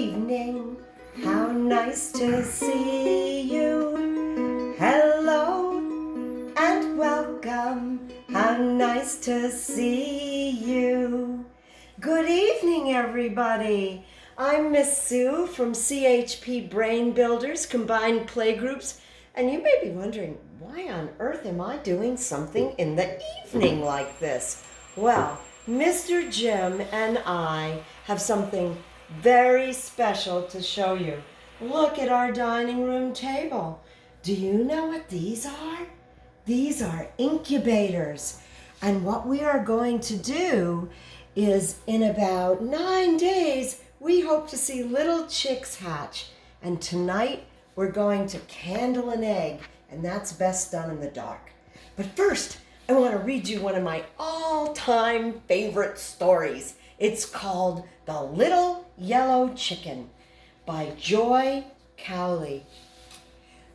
evening, how nice to see you. Hello and welcome, how nice to see you. Good evening, everybody. I'm Miss Sue from CHP Brain Builders Combined Playgroups, and you may be wondering, why on earth am I doing something in the evening like this? Well, Mr. Jim and I have something very special to show you. Look at our dining room table. Do you know what these are? These are incubators. And what we are going to do is in about 9 days, we hope to see little chicks hatch. And tonight, we're going to candle an egg, and that's best done in the dark. But first, I want to read you one of my all-time favorite stories. It's called The Little Yellow Chicken by Joy Cowley.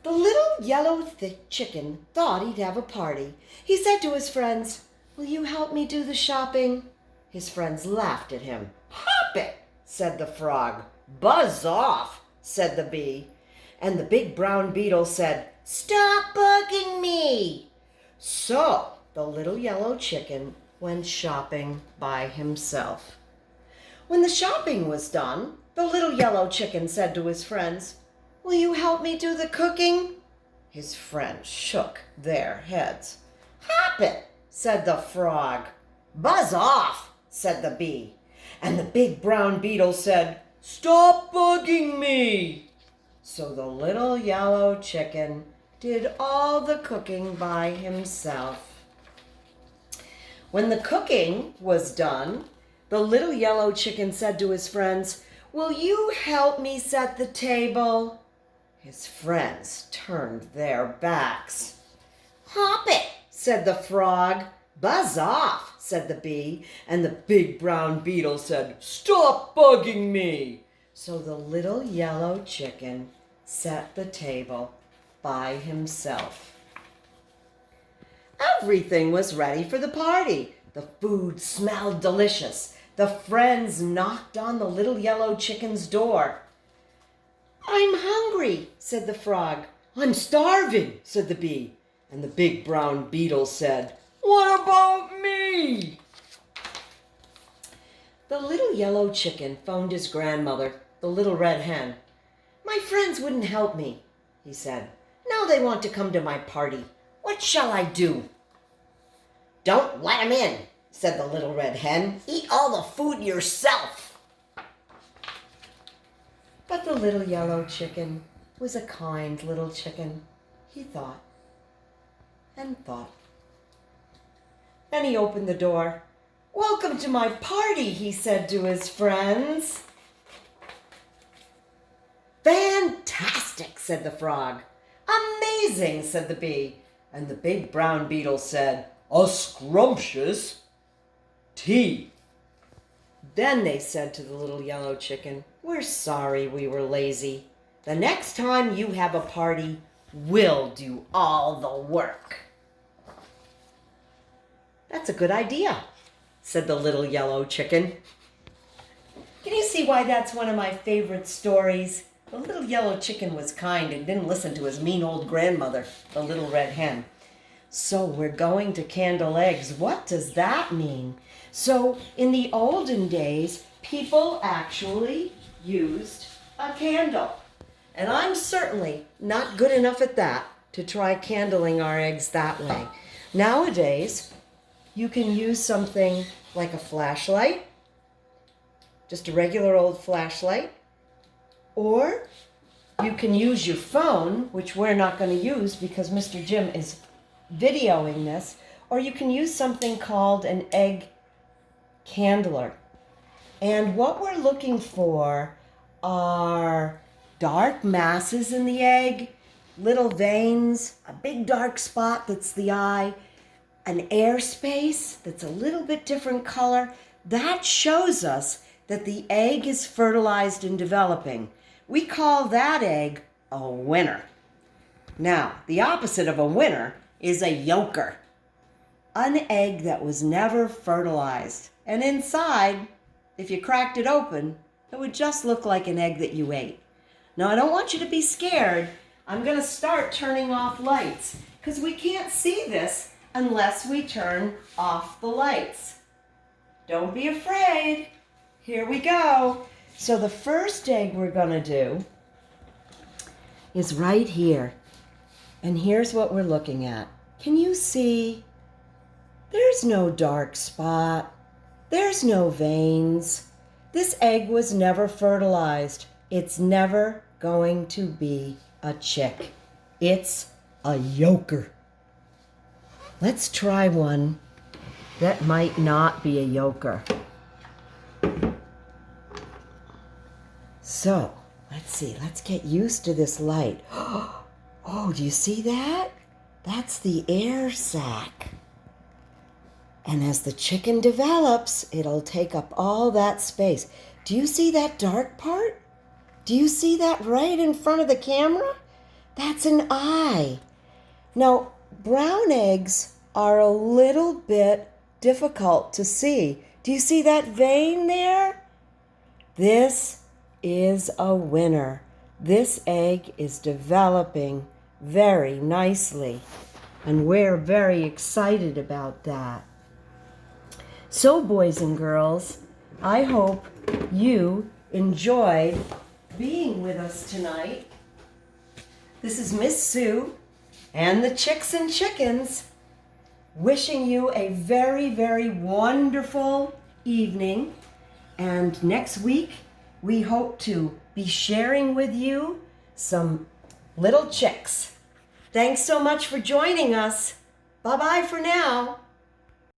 The little yellow chicken thought he'd have a party. He said to his friends, "Will you help me do the shopping?" His friends laughed at him. "Hop it," said the frog. "Buzz off," said the bee. And the big brown beetle said, "Stop bugging me." So the little yellow chicken went shopping by himself. When the shopping was done, the little yellow chicken said to his friends, "Will you help me do the cooking?" His friends shook their heads. "Hop it," said the frog. "Buzz off," said the bee. And the big brown beetle said, "Stop bugging me." So the little yellow chicken did all the cooking by himself. When the cooking was done, the little yellow chicken said to his friends, "Will you help me set the table?" His friends turned their backs. "Hop it," said the frog. "Buzz off," said the bee. And the big brown beetle said, "Stop bugging me." So the little yellow chicken set the table by himself. Everything was ready for the party. The food smelled delicious. The friends knocked on the little yellow chicken's door. "I'm hungry," said the frog. "I'm starving," said the bee. And the big brown beetle said, "What about me?" The little yellow chicken phoned his grandmother, the little red hen. "My friends wouldn't help me," he said. "Now they want to come to my party. What shall I do?" "Don't let 'em in," said the little red hen. "Eat all the food yourself." But the little yellow chicken was a kind little chicken. He thought and thought. Then he opened the door. "Welcome to my party," he said to his friends. "Fantastic," said the frog. "Amazing," said the bee. And the big brown beetle said, "A scrumptious tea." Then they said to the little yellow chicken, "We're sorry we were lazy. The next time you have a party, we'll do all the work." "That's a good idea," said the little yellow chicken. Can you see why that's one of my favorite stories? The little yellow chicken was kind and didn't listen to his mean old grandmother, the little red hen. So we're going to candle eggs. What does that mean? So in the olden days, people actually used a candle. And I'm certainly not good enough at that to try candling our eggs that way. Nowadays, you can use something like a flashlight, just a regular old flashlight, or you can use your phone, which we're not going to use because Mr. Jim is videoing this, or you can use something called an egg candler. And what we're looking for are dark masses in the egg, little veins, a big dark spot that's the eye, an air space that's a little bit different color. That shows us that the egg is fertilized and developing. We call that egg a winner. Now, the opposite of a winner is a yolker, an egg that was never fertilized. And inside, if you cracked it open, It would just look like an egg that you ate. Now, I don't want you to be scared. I'm going to start turning off lights because we can't see this unless we turn off the lights. Don't be afraid. Here we go. So the first egg we're going to do is right here. And here's what we're looking at. Can you see? There's no dark spot. There's no veins. This egg was never fertilized. It's never going to be a chick. It's a yoker. Let's try one that might not be a yoker. So, let's see. Let's get used to this light. Oh, do you see that? That's the air sac. And as the chicken develops, it'll take up all that space. Do you see that dark part? Do you see that right in front of the camera? That's an eye. Now, brown eggs are a little bit difficult to see. Do you see that vein there? This is a winner. This egg is developing very nicely, and we're very excited about that. So, boys and girls, I hope you enjoyed being with us tonight. This is Miss Sue and the Chicks and Chickens wishing you a very, very wonderful evening. And next week, we hope to be sharing with you some little chicks. Thanks so much for joining us. Bye-bye for now.